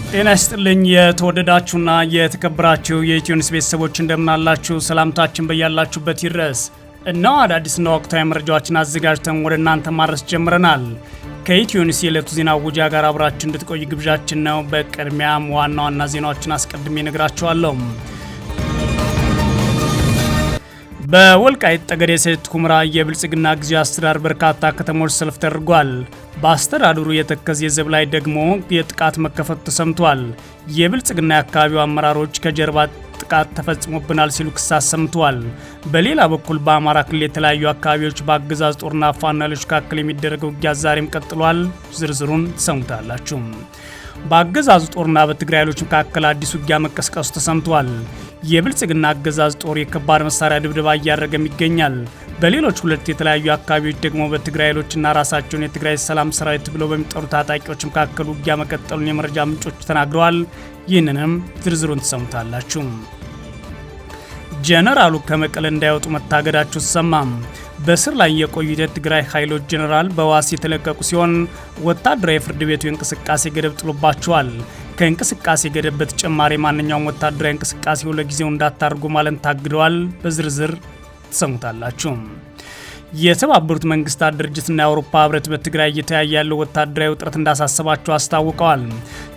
ጤና ይስጥልኝ የተወደዳችሁና የተከበራችሁ የኢትዮኒውስ ቤተሰቦች እንደምናላችሁ ሰላምታችን በያላችሁበት ይድረስ። እነሆ አዳዲስና ወቅታዊ መረጃዎችን አዘጋጅተን ወደ እናንተ ማድረስ ጀምረናል። ከኢትዮኒውስ የዕለቱ ዜና ውጃ ጋር አብራችሁ እንድትቆዩ ግብዣችን ነው። በቅድሚያም ዋና ዋና ዜናዎችን አስቀድሜ እነግራችኋለሁ። በወልቃይት ጠገዴ ሰቲት ሁመራ የብልጽግና ጊዜያዊ አስተዳደር በርካታ ከተሞች ሰልፍ ተደርጓል። በአስተዳደሩ የተከዜ ዘብ ላይ ደግሞ የጥቃት መከፈቱ ተሰምቷል። የብልጽግና የአካባቢው አመራሮች ከጀርባ ጥቃት ተፈጽሞብናል ሲሉ ክስ አሰምተዋል። በሌላ በኩል በአማራ ክልል የተለያዩ አካባቢዎች በአገዛዝ ጦርና ፋኖ ኃይሎች መካከል የሚደረገው ውጊያ ዛሬም ቀጥሏል። ዝርዝሩን ትሰሙታላችሁ። በአገዛዙ ጦርና በትግራይ ኃይሎች መካከል አዲስ ውጊያ መቀስቀሱ ተሰምቷል። የብልጽግና አገዛዝ ጦር የከባድ መሳሪያ ድብደባ እያደረገም ይገኛል። በሌሎች ሁለት የተለያዩ አካባቢዎች ደግሞ በትግራይ ኃይሎችና ራሳቸውን የትግራይ ሰላም ሰራዊት ብለው በሚጠሩ ታጣቂዎች መካከል ውጊያ መቀጠሉን የመረጃ ምንጮች ተናግረዋል። ይህንንም ዝርዝሩን ትሰሙታላችሁ። ጀነራሉ ከመቀለ እንዳይወጡ መታገዳቸው ተሰማም። በስር ላይ የቆዩት የትግራይ ኃይሎች ጀነራል በዋስ የተለቀቁ ሲሆን ወታደራዊ ፍርድ ቤቱ የእንቅስቃሴ ገደብ ጥሎባቸዋል። ከእንቅስቃሴ ገደብ በተጨማሪ ማንኛውም ወታደራዊ እንቅስቃሴው ለጊዜው እንዳታደርጉ ማለት ታግደዋል። በዝርዝር ትሰሙታላችሁ። የተባበሩት መንግስታት ድርጅትና የአውሮፓ ህብረት በትግራይ እየተያየ ያለው ወታደራዊ ውጥረት እንዳሳሰባቸው አስታውቀዋል።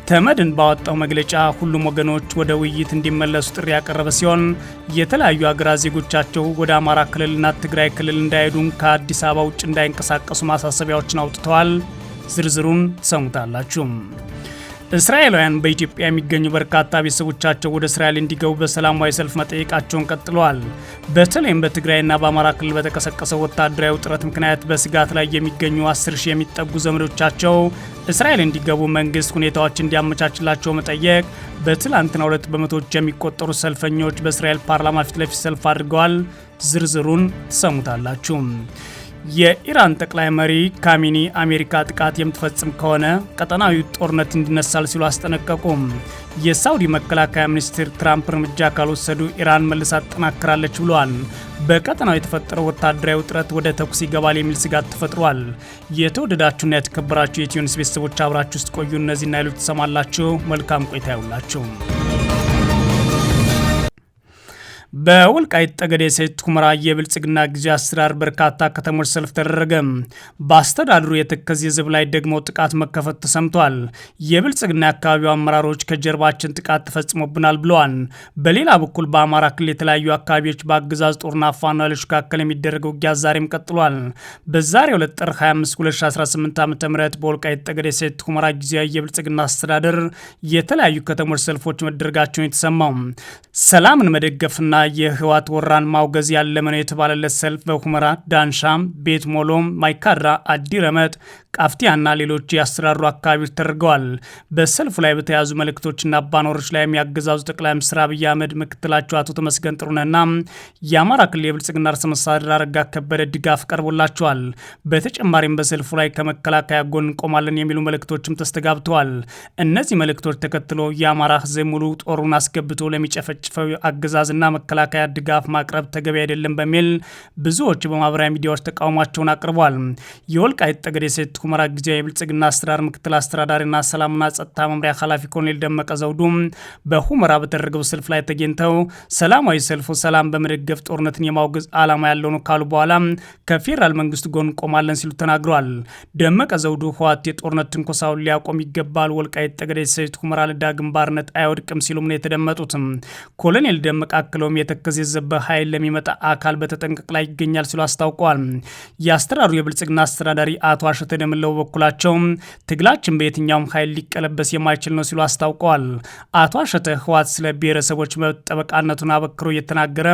ተመድን ባወጣው መግለጫ ሁሉም ወገኖች ወደ ውይይት እንዲመለሱ ጥሪ ያቀረበ ሲሆን የተለያዩ ሀገራት ዜጎቻቸው ወደ አማራ ክልልና ትግራይ ክልል እንዳይሄዱ ከአዲስ አበባ ውጭ እንዳይንቀሳቀሱ ማሳሰቢያዎችን አውጥተዋል። ዝርዝሩን ትሰሙታላችሁ። እስራኤላውያን በኢትዮጵያ የሚገኙ በርካታ ቤተሰቦቻቸው ወደ እስራኤል እንዲገቡ በሰላማዊ ሰልፍ መጠየቃቸውን ቀጥለዋል። በተለይም በትግራይና በአማራ ክልል በተቀሰቀሰው ወታደራዊ ውጥረት ምክንያት በስጋት ላይ የሚገኙ 10 ሺህ የሚጠጉ ዘመዶቻቸው እስራኤል እንዲገቡ መንግስት ሁኔታዎች እንዲያመቻችላቸው መጠየቅ በትላንትናው ዕለት በመቶዎች የሚቆጠሩ ሰልፈኞች በእስራኤል ፓርላማ ፊት ለፊት ሰልፍ አድርገዋል። ዝርዝሩን ትሰሙታላችሁ። የኢራን ጠቅላይ መሪ ካሚኒ አሜሪካ ጥቃት የምትፈጽም ከሆነ ቀጠናዊ ጦርነት እንዲነሳል ሲሉ አስጠነቀቁም። የሳውዲ መከላከያ ሚኒስትር ትራምፕ እርምጃ ካልወሰዱ ኢራን መልሳ ትጠናከራለች ብለዋል። በቀጠናው የተፈጠረው ወታደራዊ ውጥረት ወደ ተኩስ ይገባል የሚል ስጋት ተፈጥሯል። የተወደዳችሁና የተከበራችሁ የኢትዮኒውስ ቤተሰቦች አብራችሁ ውስጥ ቆዩ። እነዚህና ሌሎች ትሰማላችሁ። መልካም ቆይታ ይሁንላችሁ። በወልቃይት ጠገዴ ሰቲት ሁመራ የብልጽግና ጊዜያዊ አስተዳደር በርካታ ከተሞች ሰልፍ ተደረገ። በአስተዳደሩ የተከዜ ዘብ ላይ ደግሞ ጥቃት መከፈቱ ተሰምቷል። የብልጽግና የአካባቢው አመራሮች ከጀርባችን ጥቃት ተፈጽሞብናል ብለዋል። በሌላ በኩል በአማራ ክልል የተለያዩ አካባቢዎች በአገዛዝ ጦርና ፋኖ ኃይሎች መካከል የሚደረገው ውጊያ ዛሬም ቀጥሏል። በዛሬው ዕለት ጥር 25 2018 ዓ.ም በወልቃይት ጠገዴ ሰቲት ሁመራ ጊዜያዊ የብልጽግና አስተዳደር የተለያዩ ከተሞች ሰልፎች መደረጋቸውን የተሰማው ሰላምን መደገፍና የህወሓት ወራን ማውገዝ ያለመ ነው የተባለለት ሰልፍ በሁመራ፣ ዳንሻ፣ ቤት ሞሎ፣ ማይካድራ፣ አዲረመጥ፣ ቃፍቲያና ሌሎች የአስተዳደሩ አካባቢዎች ተደርገዋል። በሰልፉ ላይ በተያዙ መልእክቶችና ባነሮች ላይ የሚያገዛዙ ጠቅላይ ሚኒስትር አብይ አህመድ፣ ምክትላቸው አቶ ተመስገን ጥሩነህና የአማራ ክልል የብልጽግና ርዕሰ መስተዳድር አረጋ ከበደ ድጋፍ ቀርቦላቸዋል። በተጨማሪም በሰልፉ ላይ ከመከላከያ ጎን እንቆማለን የሚሉ መልእክቶችም ተስተጋብተዋል። እነዚህ መልእክቶች ተከትሎ የአማራ ህዝብ ሙሉ ጦሩን አስገብቶ ለሚጨፈጭፈው አገዛዝና መከላከያ ድጋፍ ማቅረብ ተገቢ አይደለም በሚል ብዙዎች በማህበራዊ ሚዲያዎች ተቃውሟቸውን አቅርበዋል። የወልቃይት ጠገዴ ሰቲት ሁመራ ጊዜያዊ የብልጽግና አስተዳደር ምክትል አስተዳዳሪና ሰላምና ጸጥታ መምሪያ ኃላፊ ኮሎኔል ደመቀ ዘውዱ በሁመራ በተደረገው ሰልፍ ላይ ተገኝተው ሰላማዊ ሰልፉ ሰላም በመደገፍ ጦርነትን የማውገዝ ዓላማ ያለው ነው ካሉ በኋላ ከፌዴራል መንግስት ጎን ቆማለን ሲሉ ተናግረዋል። ደመቀ ዘውዱ ህወሓት የጦርነት ትንኮሳውን ሊያቆም ይገባል፣ ወልቃይት ጠገዴ ሰቲት ሁመራ ለዳግም ባርነት አይወድቅም ሲሉም ነው የተደመጡት። ኮሎኔል ደመቀ አክለውም የተከዜ ዘብ ኃይል ለሚመጣ አካል በተጠንቀቅ ላይ ይገኛል ሲሉ አስታውቀዋል። የአስተዳደሩ የብልጽግና አስተዳዳሪ አቶ አሸተ ደምለው በኩላቸው ትግላችን በየትኛውም ኃይል ሊቀለበስ የማይችል ነው ሲሉ አስታውቀዋል። አቶ አሸተ ህወሓት ስለ ብሔረሰቦች መብት ጠበቃነቱን አበክሮ እየተናገረ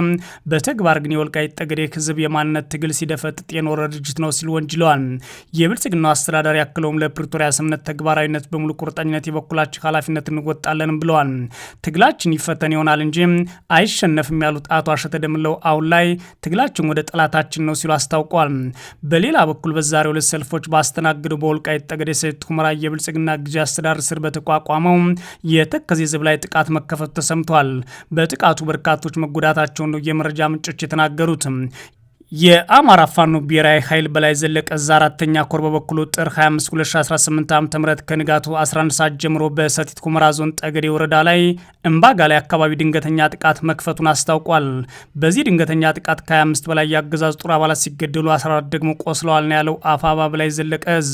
በተግባር ግን የወልቃይት ጠገዴ ህዝብ የማንነት ትግል ሲደፈጥጥ የኖረ ድርጅት ነው ሲሉ ወንጅለዋል። የብልጽግናው አስተዳዳሪ አክለውም ለፕሪቶሪያ ስምምነት ተግባራዊነት በሙሉ ቁርጠኝነት የበኩላችን ኃላፊነት እንወጣለን ብለዋል። ትግላችን ይፈተን ይሆናል እንጂ አይሸነፍም ያሉት አቶ አሸተ ደምለው አሁን ላይ ትግላችን ወደ ጠላታችን ነው ሲሉ አስታውቀዋል። በሌላ በኩል በዛሬው ዕለት ሰልፎች ባስተናገደው በወልቃይት ጠገዴ ሰቲት ሁመራ የብልጽግና ጊዜያዊ አስተዳደር ስር በተቋቋመው የተከዜ ዘብ ላይ ጥቃት መከፈቱ ተሰምቷል። በጥቃቱ በርካቶች መጎዳታቸውን ነው የመረጃ ምንጮች የተናገሩት። የአማራ ፋኖ ብሔራዊ ኃይል በላይ ዘለቀ እዝ 4ኛ ኮር በበኩሉ ጥር 25 2018 ዓ.ም ከንጋቱ 11 ሰዓት ጀምሮ በሰቲት ሁመራ ዞን ጠገዴ ወረዳ ላይ እምባጋላይ አካባቢ ድንገተኛ ጥቃት መክፈቱን አስታውቋል። በዚህ ድንገተኛ ጥቃት ከ25 በላይ የአገዛዝ ጦር አባላት ሲገደሉ 14 ደግሞ ቆስለዋል ነው ያለው አፋባ በላይ ዘለቀ እዝ።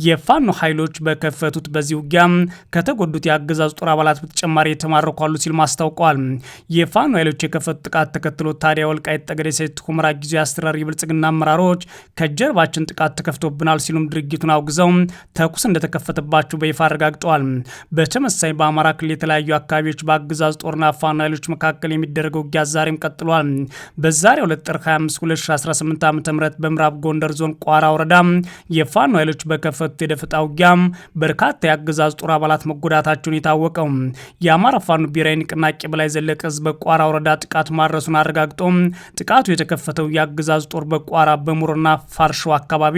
የፋኖ ኃይሎች በከፈቱት በዚህ ውጊያ ከተጎዱት የአገዛዝ ጦር አባላት በተጨማሪ የተማረኩ አሉ ሲል ማስታውቋል። የፋኖ ኃይሎች የከፈቱት ጥቃት ተከትሎ ታዲያ ወልቃይት ጠገዴ ሰቲት ሁመራ አስተራር የብልጽግና አመራሮች ከጀርባችን ጥቃት ተከፍቶብናል ሲሉም ድርጊቱን አውግዘው ተኩስ እንደተከፈተባቸው በይፋ አረጋግጠዋል። በተመሳይ በአማራ ክልል የተለያዩ አካባቢዎች በአገዛዝ ጦርና ፋኖ ኃይሎች መካከል የሚደረገው ውጊያ ዛሬም ቀጥሏል። በዛሬው ዕለት ጥር 25 2018 ዓ.ም በምዕራብ ጎንደር ዞን ቋራ ወረዳ የፋኖ ኃይሎች በከፈቱት የደፈጣ ውጊያ በርካታ የአገዛዝ ጦር አባላት መጎዳታቸውን የታወቀው የአማራ ፋኖ ብሔራዊ ንቅናቄ በላይ ዘለቀ ህዝብ በቋራ ወረዳ ጥቃት ማድረሱን አረጋግጦ ጥቃቱ የተከፈተው የአገዛዝ ጦር በቋራ በሙርና ፋርሾ አካባቢ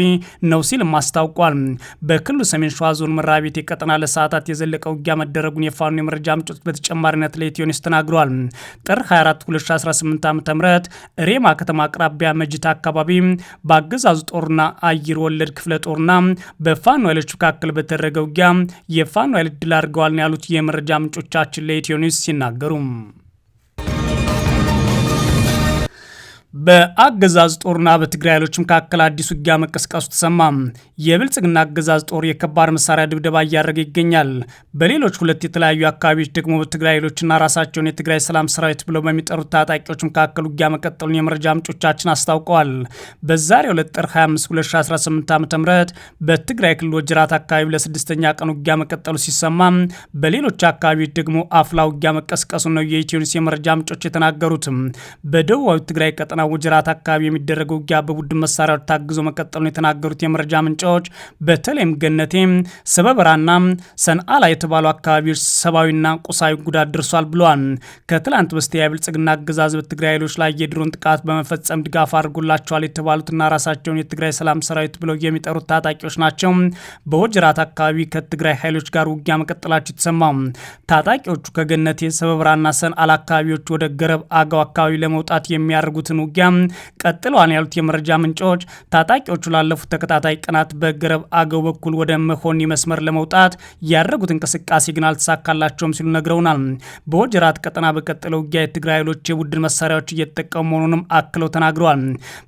ነው ሲል አስታውቋል። በክልሉ ሰሜን ሸዋ ዞን መራቤቴ ቀጠና ለሰዓታት የዘለቀ ውጊያ መደረጉን የፋኖ የመረጃ ምንጮች በተጨማሪነት ለኢትዮ ኒውስ ተናግረዋል። ጥር 24 2018 ዓ.ም ሬማ ከተማ አቅራቢያ መጅት አካባቢ በአገዛዝ ጦርና አየር ወለድ ክፍለ ጦርና በፋኖ ኃይሎች መካከል በተደረገ ውጊያ የፋኖ ኃይሎች ድል አድርገዋል ነው ያሉት የመረጃ ምንጮቻችን ለኢትዮ ኒውስ ሲናገሩ። በአገዛዝ ጦርና በትግራይ ኃይሎች መካከል አዲስ ውጊያ መቀስቀሱ ተሰማ። የብልጽግና አገዛዝ ጦር የከባድ መሳሪያ ድብደባ እያደረገ ይገኛል። በሌሎች ሁለት የተለያዩ አካባቢዎች ደግሞ በትግራይ ኃይሎችና ራሳቸውን የትግራይ ሰላም ሰራዊት ብለው በሚጠሩት ታጣቂዎች መካከል ውጊያ መቀጠሉን የመረጃ ምንጮቻችን አስታውቀዋል። በዛሬው ዕለት ጥር 25 2018 ዓ.ም በትግራይ ክልል ወጅራት አካባቢ ለስድስተኛ ቀን ውጊያ መቀጠሉ ሲሰማ፣ በሌሎች አካባቢዎች ደግሞ አፍላ ውጊያ መቀስቀሱ ነው የኢትዮ ኒውስ የመረጃ ምንጮች የተናገሩት። በደቡባዊ ትግራይ ቀጠና ወጅራት አካባቢ የሚደረገው ውጊያ በቡድን መሳሪያዎች ታግዞ መቀጠሉን የተናገሩት የመረጃ ምንጮች በተለይም ገነቴ፣ ሰበበራና ሰንአላ የተባሉ አካባቢዎች ሰብአዊና ቁሳዊ ጉዳት ደርሷል ብለዋል። ከትላንት በስቲያ የብልጽግና አገዛዝ በትግራይ ኃይሎች ላይ የድሮን ጥቃት በመፈጸም ድጋፍ አድርጎላቸዋል የተባሉትና ራሳቸውን የትግራይ ሰላም ሰራዊት ብለው የሚጠሩት ታጣቂዎች ናቸው በወጅራት አካባቢ ከትግራይ ኃይሎች ጋር ውጊያ መቀጠላቸው የተሰማው። ታጣቂዎቹ ከገነቴ፣ ሰበበራና ሰንአላ አካባቢዎች ወደ ገረብ አገው አካባቢ ለመውጣት የሚያደርጉትን ውጊያ ቀጥለዋል ያሉት የመረጃ ምንጮች ታጣቂዎቹ ላለፉት ተከታታይ ቀናት በገረብ አገው በኩል ወደ መሆኒ መስመር ለመውጣት ያደረጉት እንቅስቃሴ ግን አልተሳካላቸውም ሲሉ ነግረውናል። በወጀራት ቀጠና በቀጠለው ውጊያ የትግራይ ኃይሎች የቡድን መሳሪያዎች እየተጠቀሙ መሆኑንም አክለው ተናግረዋል።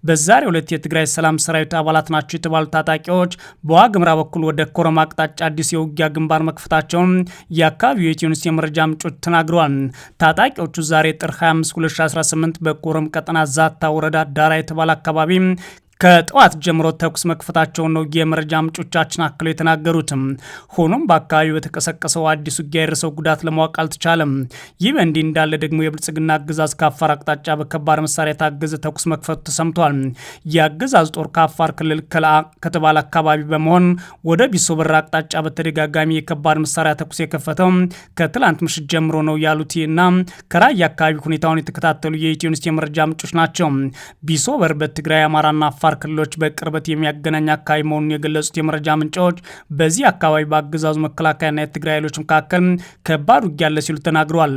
በዛሬው ዕለት የትግራይ ሰላም ሰራዊት አባላት ናቸው የተባሉ ታጣቂዎች በዋግምራ በኩል ወደ ኮረም አቅጣጫ አዲስ የውጊያ ግንባር መክፈታቸውን የአካባቢው የኢትዮ ኒውስ የመረጃ ምንጮች ተናግረዋል። ታጣቂዎቹ ዛሬ ጥር 25 2018 በኮረም ቀጠና ዛታ ወረዳ ዳራ የተባለ አካባቢ ከጠዋት ጀምሮ ተኩስ መክፈታቸውን ነው የመረጃ ምንጮቻችን አክለው የተናገሩትም። ሆኖም በአካባቢው በተቀሰቀሰው አዲስ ውጊያ የደረሰው ጉዳት ለማወቅ አልተቻለም። ይህ በእንዲህ እንዳለ ደግሞ የብልጽግና አገዛዝ ከአፋር አቅጣጫ በከባድ መሳሪያ የታገዘ ተኩስ መክፈቱ ተሰምቷል። የአገዛዝ ጦር ከአፋር ክልል ከለአ ከተባለ አካባቢ በመሆን ወደ ቢሶበር አቅጣጫ በተደጋጋሚ የከባድ መሳሪያ ተኩስ የከፈተው ከትላንት ምሽት ጀምሮ ነው ያሉት እና ከራያ አካባቢ ሁኔታውን የተከታተሉ የኢትዮ ኒውስ የመረጃ ምንጮች ናቸው። ቢሶበር በትግራይ አማራና አፋር ክልሎች በቅርበት የሚያገናኝ አካባቢ መሆኑን የገለጹት የመረጃ ምንጮች በዚህ አካባቢ በአገዛዙ መከላከያና የትግራይ ኃይሎች መካከል ከባድ ውጊያ አለ ሲሉ ተናግረዋል።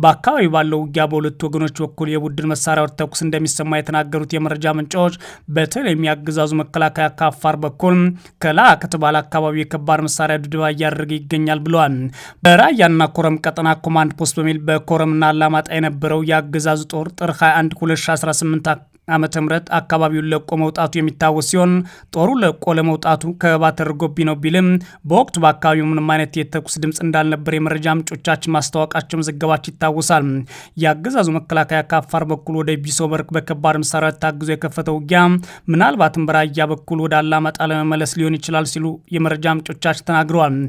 በአካባቢ ባለው ውጊያ በሁለቱ ወገኖች በኩል የቡድን መሳሪያዎች ተኩስ እንደሚሰማ የተናገሩት የመረጃ ምንጮች በተለይም የአገዛዙ መከላከያ ከአፋር በኩል ከለአ ከተባለ አካባቢ የከባድ መሳሪያ ድብደባ እያደረገ ይገኛል ብለዋል። በራያና ኮረም ቀጠና ኮማንድ ፖስት በሚል በኮረምና አላማጣ የነበረው የአገዛዙ ጦር ጥር 21 2018 ዓመተ ምህረት አካባቢውን ለቆ መውጣቱ የሚታወስ ሲሆን ጦሩ ለቆ ለመውጣቱ ከበባ ተደርጎብኝ ነው ቢልም በወቅቱ በአካባቢው ምንም አይነት የተኩስ ድምፅ እንዳልነበር የመረጃ ምንጮቻችን ማስታወቃቸው መዘገባቸው ይታወሳል። የአገዛዙ መከላከያ ከአፋር በኩል ወደ ቢሶበር በከባድ መሳሪያ ታግዞ የከፈተው ውጊያ ምናልባትም በራያ በኩል ወደ አላማጣ ለመመለስ ሊሆን ይችላል ሲሉ የመረጃ ምንጮቻችን ተናግረዋል።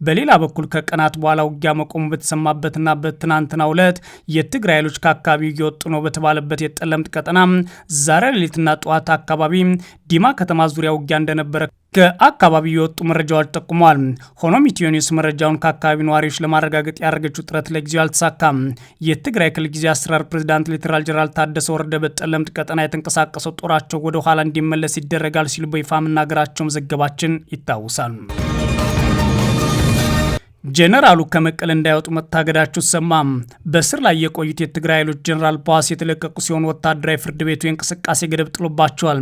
በሌላ በኩል ከቀናት በኋላ ውጊያ መቆሙ በተሰማበትና በትናንትናው ዕለት የትግራይ ኃይሎች ከአካባቢው እየወጡ ነው በተባለበት የጠለምት ቀጠና ዛሬ ሌሊትና ጠዋት አካባቢ ዲማ ከተማ ዙሪያ ውጊያ እንደነበረ ከአካባቢው የወጡ መረጃዎች ጠቁመዋል። ሆኖም ኢትዮ ኒውስ መረጃውን ከአካባቢ ነዋሪዎች ለማረጋገጥ ያደረገችው ጥረት ለጊዜው አልተሳካም። የትግራይ ክልል ጊዜያዊ አስተዳደር ፕሬዝዳንት ሌተናል ጄኔራል ታደሰ ወረደ በጠለምት ቀጠና የተንቀሳቀሰው ጦራቸው ወደ ኋላ እንዲመለስ ይደረጋል ሲሉ በይፋ መናገራቸው መዘገባችን ይታወሳል። ጄኔራሉ ከመቀለ እንዳይወጡ መታገዳቸው ሰማም። በስር ላይ የቆዩት የትግራይ ኃይሎች ጄኔራል በዋስ የተለቀቁ ሲሆን ወታደራዊ ፍርድ ቤቱ የእንቅስቃሴ ገደብ ጥሎባቸዋል።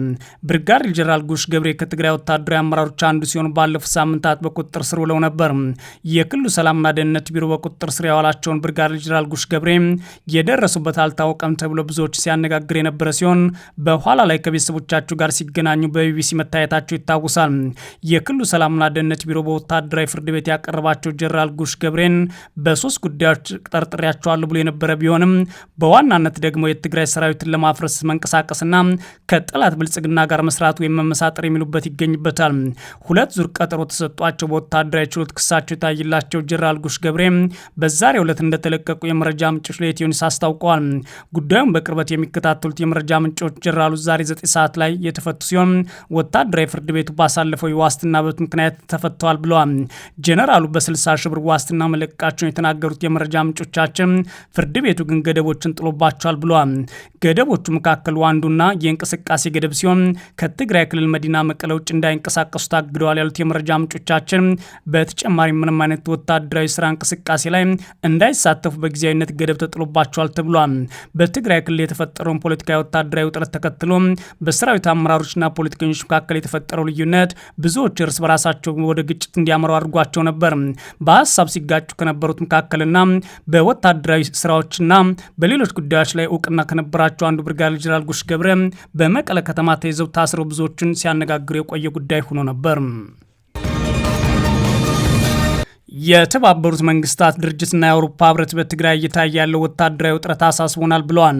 ብርጋዴር ጄኔራል ጉሽ ገብሬ ከትግራይ ወታደራዊ አመራሮች አንዱ ሲሆን ባለፉት ሳምንታት በቁጥጥር ስር ውለው ነበር። የክልሉ ሰላምና ደህንነት ቢሮ በቁጥጥር ስር ያዋላቸውን ብርጋዴር ጄኔራል ጉሽ ገብሬ የደረሱበት አልታወቀም ተብሎ ብዙዎች ሲያነጋግር የነበረ ሲሆን በኋላ ላይ ከቤተሰቦቻቸው ጋር ሲገናኙ በቢቢሲ መታየታቸው ይታወሳል። የክልሉ ሰላምና ደህንነት ቢሮ በወታደራዊ ፍርድ ቤት ያቀረባቸው ጄኔራል ጉሽ ገብሬን በሶስት ጉዳዮች ጠርጥሬያቸዋለሁ ብሎ የነበረ ቢሆንም በዋናነት ደግሞ የትግራይ ሰራዊትን ለማፍረስ መንቀሳቀስና ከጠላት ብልጽግና ጋር መስራት ወይም መመሳጠር የሚሉበት ይገኝበታል። ሁለት ዙር ቀጠሮ ተሰጧቸው በወታደራዊ ችሎት ክሳቸው የታየላቸው ጄኔራል ጉሽ ገብሬ በዛሬው ዕለት እንደተለቀቁ የመረጃ ምንጮች ለኢትዮ ኒውስ አስታውቀዋል። ጉዳዩን በቅርበት የሚከታተሉት የመረጃ ምንጮች ጄኔራሉ ዛሬ 9 ሰዓት ላይ የተፈቱ ሲሆን ወታደራዊ ፍርድ ቤቱ ባሳለፈው የዋስትና መብት ምክንያት ተፈተዋል ብለዋል። ጄኔራሉ በ60 ሺህ ብር ዋስትና መለቀቃቸውን የተናገሩት የመረጃ ምንጮቻችን ፍርድ ቤቱ ግን ገደቦችን ጥሎባቸዋል ብለዋል። ገደቦቹ መካከል አንዱና የእንቅስቃሴ ገደብ ሲሆን ከትግራይ ክልል መዲና መቀለ ውጭ እንዳይንቀሳቀሱ ታግደዋል ያሉት የመረጃ ምንጮቻችን በተጨማሪ ምንም አይነት ወታደራዊ ስራ እንቅስቃሴ ላይ እንዳይሳተፉ በጊዜያዊነት ገደብ ተጥሎባቸዋል ተብሏል። በትግራይ ክልል የተፈጠረውን ፖለቲካዊ ወታደራዊ ውጥረት ተከትሎ በሰራዊት አመራሮችና ፖለቲከኞች መካከል የተፈጠረው ልዩነት ብዙዎች እርስ በራሳቸው ወደ ግጭት እንዲያመሩ አድርጓቸው ነበር። በሀሳብ ሲጋጩ ከነበሩት መካከልና በወታደራዊ ስራዎችና በሌሎች ጉዳዮች ላይ እውቅና ከነበራቸው አንዱ ብርጋዴር ጄኔራል ጉሽ ገብረ በመቀለ ከተማ ተይዘው ታስረው ብዙዎችን ሲያነጋግሩ የቆየ ጉዳይ ሆኖ ነበር። የተባበሩት መንግስታት ድርጅትና የአውሮፓ ህብረት በትግራይ እየታየ ያለው ወታደራዊ ውጥረት አሳስቦናል ብለዋል።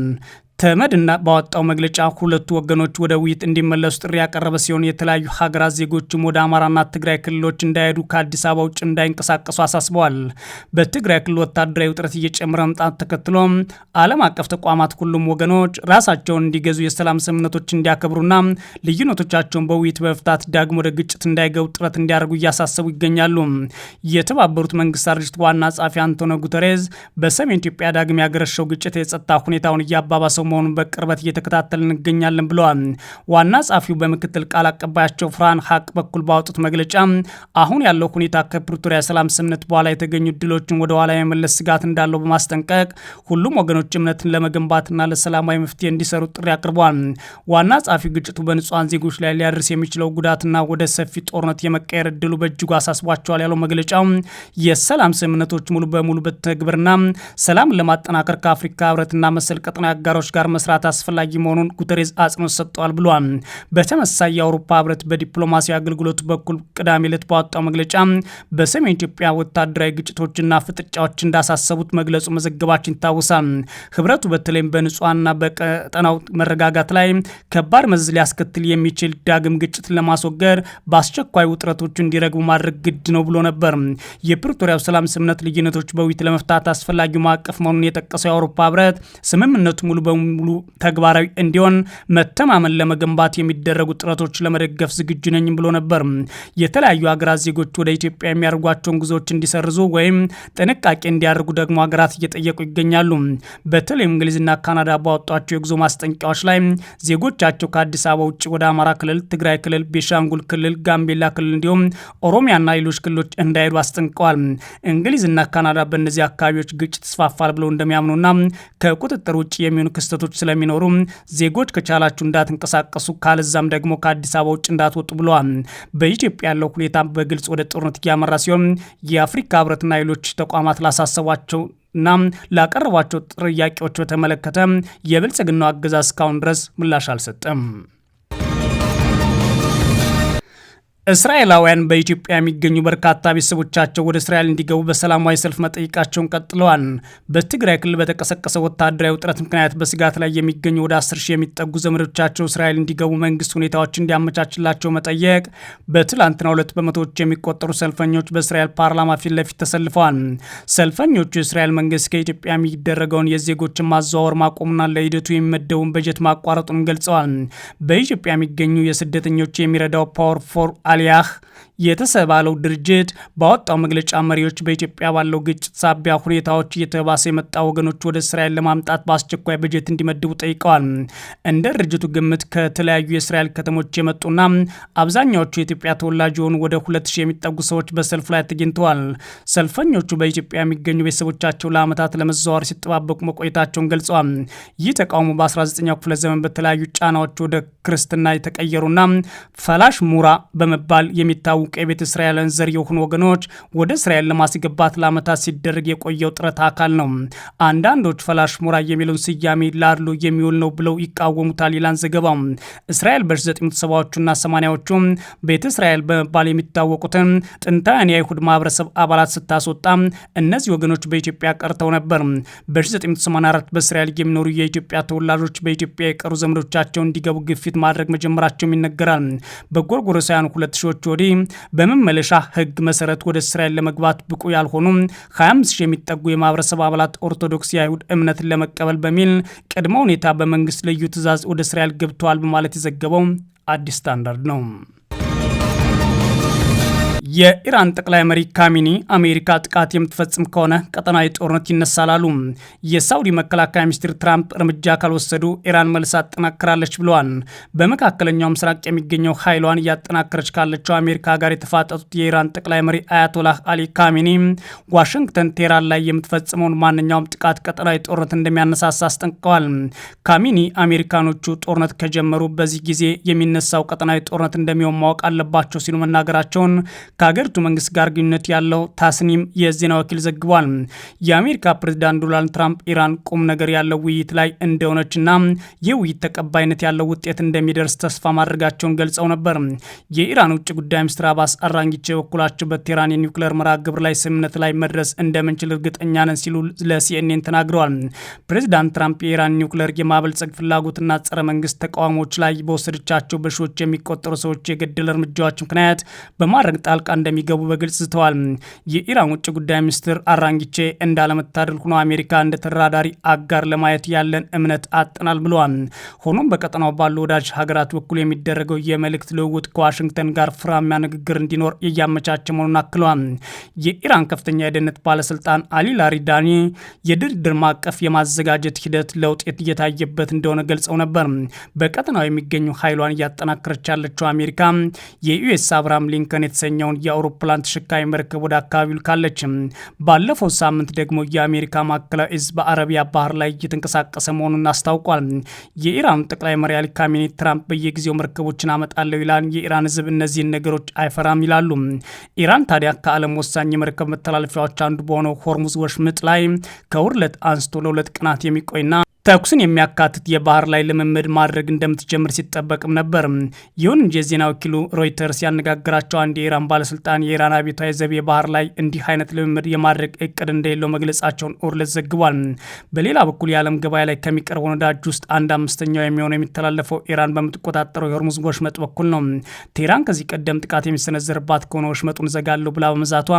ተመድና ባወጣው መግለጫ ሁለቱ ወገኖች ወደ ውይይት እንዲመለሱ ጥሪ ያቀረበ ሲሆን የተለያዩ ሀገራት ዜጎችም ወደ አማራና ትግራይ ክልሎች እንዳይሄዱ ከአዲስ አበባ ውጭ እንዳይንቀሳቀሱ አሳስበዋል። በትግራይ ክልል ወታደራዊ ውጥረት እየጨመረ መምጣት ተከትሎ ዓለም አቀፍ ተቋማት ሁሉም ወገኖች ራሳቸውን እንዲገዙ የሰላም ስምምነቶች እንዲያከብሩና ልዩነቶቻቸውን በውይይት በመፍታት ዳግም ወደ ግጭት እንዳይገቡ ጥረት እንዲያደርጉ እያሳሰቡ ይገኛሉ። የተባበሩት መንግስታት ድርጅት ዋና ጸሐፊ አንቶኒዮ ጉተሬዝ በሰሜን ኢትዮጵያ ዳግም ያገረሸው ግጭት የጸጥታ ሁኔታውን እያባባሰው መሆኑን በቅርበት እየተከታተል እንገኛለን ብለዋል። ዋና ጸሐፊው በምክትል ቃል አቀባያቸው ፍርሃን ሀቅ በኩል ባወጡት መግለጫ አሁን ያለው ሁኔታ ከፕሪቶሪያ ሰላም ስምምነት በኋላ የተገኙ ድሎችን ወደ ኋላ የመመለስ ስጋት እንዳለው በማስጠንቀቅ ሁሉም ወገኖች እምነትን ለመገንባትና ለሰላማዊ መፍትሄ እንዲሰሩ ጥሪ አቅርበዋል። ዋና ጸሐፊው ግጭቱ በንጹሐን ዜጎች ላይ ሊያደርስ የሚችለው ጉዳትና ወደ ሰፊ ጦርነት የመቀየር እድሉ በእጅጉ አሳስቧቸዋል ያለው መግለጫው የሰላም ስምምነቶች ሙሉ በሙሉ በተግባርና ሰላምን ለማጠናከር ከአፍሪካ ህብረትና መሰል ቀጠና አጋሮች ጋር መስራት አስፈላጊ መሆኑን ጉተሬዝ አጽንኦት ሰጥተዋል ብሏል። በተመሳሳይ የአውሮፓ ህብረት በዲፕሎማሲያዊ አገልግሎቱ በኩል ቅዳሜ ዕለት ባወጣው መግለጫ በሰሜን ኢትዮጵያ ወታደራዊ ግጭቶችና ፍጥጫዎች እንዳሳሰቡት መግለጹ መዘገባችን ይታወሳል። ህብረቱ በተለይም በንጹሃንና በቀጠናው መረጋጋት ላይ ከባድ መዘዝ ሊያስከትል የሚችል ዳግም ግጭት ለማስወገድ በአስቸኳይ ውጥረቶቹ እንዲረግቡ ማድረግ ግድ ነው ብሎ ነበር። የፕሪቶሪያው ሰላም ስምምነት ልዩነቶች በውይይት ለመፍታት አስፈላጊው ማዕቀፍ መሆኑን የጠቀሰው የአውሮፓ ህብረት ስምምነቱ ሙሉ በሙሉ ተግባራዊ እንዲሆን መተማመን ለመገንባት የሚደረጉ ጥረቶች ለመደገፍ ዝግጁ ነኝ ብሎ ነበር። የተለያዩ ሀገራት ዜጎች ወደ ኢትዮጵያ የሚያደርጓቸውን ጉዞዎች እንዲሰርዙ ወይም ጥንቃቄ እንዲያደርጉ ደግሞ ሀገራት እየጠየቁ ይገኛሉ። በተለይም እንግሊዝና ካናዳ ባወጧቸው የጉዞ ማስጠንቀቂያዎች ላይ ዜጎቻቸው ከአዲስ አበባ ውጭ ወደ አማራ ክልል፣ ትግራይ ክልል፣ ቤንሻንጉል ክልል፣ ጋምቤላ ክልል እንዲሁም ኦሮሚያና ሌሎች ክልሎች እንዳይሄዱ አስጠንቅቀዋል። እንግሊዝና ካናዳ በእነዚህ አካባቢዎች ግጭት ተስፋፋል ብለው እንደሚያምኑና ከቁጥጥር ውጭ የሚሆኑ ክስተቶች ስለሚኖሩ ዜጎች ከቻላችሁ እንዳትንቀሳቀሱ ካለዛም ደግሞ ከአዲስ አበባ ውጭ እንዳትወጡ ብለዋል። በኢትዮጵያ ያለው ሁኔታ በግልጽ ወደ ጦርነት እያመራ ሲሆን የአፍሪካ ህብረትና ሌሎች ተቋማት ላሳሰቧቸው እና ላቀረቧቸው ጥያቄዎች በተመለከተ የብልጽግናው አገዛዝ እስካሁን ድረስ ምላሽ አልሰጠም። እስራኤላውያን በኢትዮጵያ የሚገኙ በርካታ ቤተሰቦቻቸው ወደ እስራኤል እንዲገቡ በሰላማዊ ሰልፍ መጠየቃቸውን ቀጥለዋል። በትግራይ ክልል በተቀሰቀሰ ወታደራዊ ውጥረት ምክንያት በስጋት ላይ የሚገኙ ወደ 10 ሺህ የሚጠጉ ዘመዶቻቸው እስራኤል እንዲገቡ መንግስት ሁኔታዎች እንዲያመቻችላቸው መጠየቅ በትላንትናው ዕለት በመቶዎች የሚቆጠሩ ሰልፈኞች በእስራኤል ፓርላማ ፊት ለፊት ተሰልፈዋል። ሰልፈኞቹ የእስራኤል መንግስት ከኢትዮጵያ የሚደረገውን የዜጎችን ማዘዋወር ማቆሙና ለሂደቱ የሚመደቡን በጀት ማቋረጡን ገልጸዋል። በኢትዮጵያ የሚገኙ የስደተኞች የሚረዳው ፓወር ፎር አሊያህ የተባለው ድርጅት ባወጣው መግለጫ መሪዎች በኢትዮጵያ ባለው ግጭት ሳቢያ ሁኔታዎች እየተባሰ የመጣ ወገኖች ወደ እስራኤል ለማምጣት በአስቸኳይ በጀት እንዲመድቡ ጠይቀዋል። እንደ ድርጅቱ ግምት ከተለያዩ የእስራኤል ከተሞች የመጡና አብዛኛዎቹ የኢትዮጵያ ተወላጅ የሆኑ ወደ 2000 የሚጠጉ ሰዎች በሰልፍ ላይ ተገኝተዋል። ሰልፈኞቹ በኢትዮጵያ የሚገኙ ቤተሰቦቻቸው ለዓመታት ለመዘዋወር ሲጠባበቁ መቆየታቸውን ገልጸዋል። ይህ ተቃውሞ በ19ኛው ክፍለ ዘመን በተለያዩ ጫናዎች ወደ ክርስትና የተቀየሩና ፈላሽ ሙራ በመባል የሚታወቁ የቤተ እስራኤላውያን ዘር የሆኑ ወገኖች ወደ እስራኤል ለማስገባት ለዓመታት ሲደረግ የቆየው ጥረት አካል ነው። አንዳንዶች ፈላሽ ሙራ የሚለውን ስያሜ ላድሎ የሚውል ነው ብለው ይቃወሙታል ይላል ዘገባው። እስራኤል በ1970ዎቹና 80ዎቹ ቤተ እስራኤል በመባል የሚታወቁትን ጥንታውያን የአይሁድ ማህበረሰብ አባላት ስታስወጣ እነዚህ ወገኖች በኢትዮጵያ ቀርተው ነበር። በ1984 በእስራኤል የሚኖሩ የኢትዮጵያ ተወላጆች በኢትዮጵያ የቀሩ ዘመዶቻቸው እንዲገቡ ግፊት ማድረግ መጀመራቸውም ይነገራል። በጎርጎሮሳውያኑ 2000ዎች ወዲህ በመመለሻ ህግ መሰረት ወደ እስራኤል ለመግባት ብቁ ያልሆኑ 25,000 የሚጠጉ የማህበረሰብ አባላት ኦርቶዶክስ የአይሁድ እምነትን ለመቀበል በሚል ቅድመ ሁኔታ በመንግስት ልዩ ትእዛዝ ወደ እስራኤል ገብተዋል በማለት የዘገበው አዲስ ስታንዳርድ ነው። የኢራን ጠቅላይ መሪ ካሚኒ አሜሪካ ጥቃት የምትፈጽም ከሆነ ቀጠናዊ ጦርነት ይነሳል አሉ። የሳውዲ መከላከያ ሚኒስትር ትራምፕ እርምጃ ካልወሰዱ ኢራን መልሳ አጠናክራለች ብለዋል። በመካከለኛው ምስራቅ የሚገኘው ኃይሏን እያጠናከረች ካለችው አሜሪካ ጋር የተፋጠጡት የኢራን ጠቅላይ መሪ አያቶላህ አሊ ካሚኒ ዋሽንግተን ቴህራን ላይ የምትፈጽመውን ማንኛውም ጥቃት ቀጠናዊ ጦርነት እንደሚያነሳሳ አስጠንቅቀዋል። ካሚኒ አሜሪካኖቹ ጦርነት ከጀመሩ በዚህ ጊዜ የሚነሳው ቀጠናዊ ጦርነት እንደሚሆን ማወቅ አለባቸው ሲሉ መናገራቸውን ከሀገሪቱ መንግስት ጋር ግንኙነት ያለው ታስኒም የዜና ወኪል ዘግቧል። የአሜሪካ ፕሬዝዳንት ዶናልድ ትራምፕ ኢራን ቁም ነገር ያለው ውይይት ላይ እንደሆነችና የውይይት ተቀባይነት ያለው ውጤት እንደሚደርስ ተስፋ ማድረጋቸውን ገልጸው ነበር። የኢራን ውጭ ጉዳይ ሚኒስትር አባስ አራንጊቼ በኩላቸው በቴህራን የኒውክሌር መርሃ ግብር ላይ ስምምነት ላይ መድረስ እንደምንችል እርግጠኛ ነን ሲሉ ለሲኤንኤን ተናግረዋል። ፕሬዝዳንት ትራምፕ የኢራን ኒውክሌር የማበልጸግ ፍላጎትና ጸረ መንግስት ተቃዋሞች ላይ በወሰደቻቸው በሺዎች የሚቆጠሩ ሰዎች የገደለ እርምጃዎች ምክንያት በማድረግ ጣልቃ እንደሚገቡ በግልጽ ዝተዋል። የኢራን ውጭ ጉዳይ ሚኒስትር አራንጊቼ እንዳለመታደል ሆኖ አሜሪካ እንደ ተደራዳሪ አጋር ለማየት ያለን እምነት አጥናል ብለዋል። ሆኖም በቀጠናው ባሉ ወዳጅ ሀገራት በኩል የሚደረገው የመልእክት ልውውጥ ከዋሽንግተን ጋር ፍራሚያ ንግግር እንዲኖር እያመቻቸ መሆኑን አክለዋል። የኢራን ከፍተኛ የደህንነት ባለስልጣን አሊ ላሪዳኒ የድርድር ማዕቀፍ የማዘጋጀት ሂደት ለውጥ እየታየበት እንደሆነ ገልጸው ነበር። በቀጠናው የሚገኙ ኃይሏን እያጠናከረች ያለችው አሜሪካ የዩኤስ አብርሃም ሊንከን የተሰኘውን የአውሮፕላን ተሸካሚ መርከብ ወደ አካባቢው ልካለች። ባለፈው ሳምንት ደግሞ የአሜሪካ ማዕከላዊ እዝ በአረቢያ ባህር ላይ እየተንቀሳቀሰ መሆኑን አስታውቋል። የኢራን ጠቅላይ መሪ አሊ ካሜኒ ትራምፕ በየጊዜው መርከቦችን አመጣለሁ ይላል፣ የኢራን ህዝብ እነዚህን ነገሮች አይፈራም ይላሉ። ኢራን ታዲያ ከዓለም ወሳኝ የመርከብ መተላለፊያዎች አንዱ በሆነው ሆርሙዝ ወሽመጥ ላይ ከውርለት አንስቶ ለ2 ቀናት የሚቆይና ተኩስን የሚያካትት የባህር ላይ ልምምድ ማድረግ እንደምትጀምር ሲጠበቅም ነበር። ይሁን እንጂ የዜና ወኪሉ ሮይተርስ ያነጋገራቸው አንድ የኢራን ባለስልጣን የኢራን አብዮታዊ ዘብ የባህር ላይ እንዲህ አይነት ልምምድ የማድረግ እቅድ እንደሌለው መግለጻቸውን ኦርለት ዘግቧል። በሌላ በኩል የዓለም ገበያ ላይ ከሚቀርበው ነዳጅ ውስጥ 1/5 የሚሆነው የሚተላለፈው ኢራን በምትቆጣጠረው የሆርሙዝ ወሽመጥ በኩል ነው። ቴህራን ከዚህ ቀደም ጥቃት የሚሰነዘርባት ከሆነ ወሽመጡን ዘጋለሁ ብላ በመዛቷ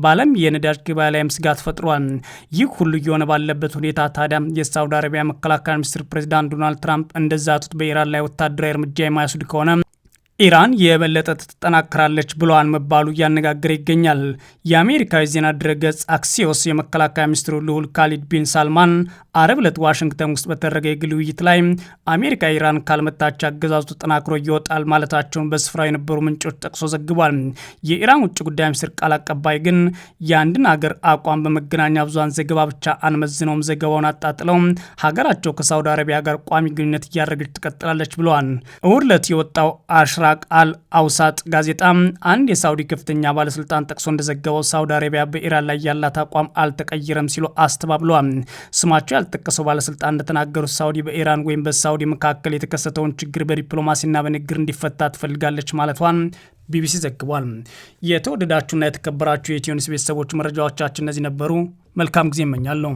በዓለም የነዳጅ ገበያ ላይም ስጋት ፈጥሯል። ይህ ሁሉ እየሆነ ባለበት ሁኔታ ታዲያ የሳውዲ አረቢያ መከላከያ ሚኒስትር ፕሬዝዳንት ዶናልድ ትራምፕ እንደዛቱት በኢራን ላይ ወታደራዊ እርምጃ የማይወስድ ከሆነ ኢራን የበለጠ ትጠናከራለች ብለዋል መባሉ እያነጋገረ ይገኛል። የአሜሪካዊ ዜና ድረገጽ አክሲዮስ የመከላከያ ሚኒስትሩ ልዑል ካሊድ ቢን ሳልማን አረብ ዕለት ዋሽንግተን ውስጥ በተደረገ የግል ውይይት ላይ አሜሪካ ኢራን ካልመታች አገዛዙ ተጠናክሮ ይወጣል ማለታቸውን በስፍራው የነበሩ ምንጮች ጠቅሶ ዘግቧል። የኢራን ውጭ ጉዳይ ሚኒስትር ቃል አቀባይ ግን የአንድን ሀገር አቋም በመገናኛ ብዙሃን ዘገባ ብቻ አንመዝነውም፣ ዘገባውን አጣጥለው ሀገራቸው ከሳውዲ አረቢያ ጋር ቋሚ ግንኙነት እያደረገች ትቀጥላለች ብለዋል። እሁድ ዕለት የወጣው አሽራቅ አል አውሳጥ ጋዜጣ አንድ የሳውዲ ከፍተኛ ባለስልጣን ጠቅሶ እንደዘገበው ሳውዲ አረቢያ በኢራን ላይ ያላት አቋም አልተቀየረም ሲሉ አስተባብለዋል። ስማቸው ያልተጠቀሰው ባለስልጣን እንደተናገሩት ሳውዲ በኢራን ወይም በሳውዲ መካከል የተከሰተውን ችግር በዲፕሎማሲና በንግግር እንዲፈታ ትፈልጋለች ማለቷን ቢቢሲ ዘግቧል። የተወደዳችሁና የተከበራችሁ የኢትዮ ኒውስ ቤተሰቦች መረጃዎቻችን እነዚህ ነበሩ። መልካም ጊዜ እመኛለሁ።